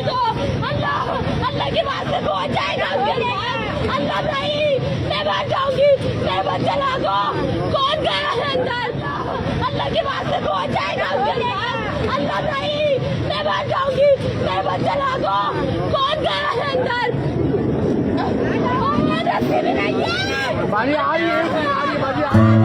दो। अल्लाह अल्लाह की बात से पहुंच जाएगा उसके पास। अल्लाह नहीं, मैं मर जाऊंगी, मैं मत चला दो। कौन गया है अंदर? अल्लाह की बात से पहुंच जाएगा उसके पास। अल्लाह नहीं, मैं मर जाऊंगी, मैं मत चला दो। कौन गया है अंदर? रस्सी भी नहीं है। बाजी आ रही है, बाजी आ रही है।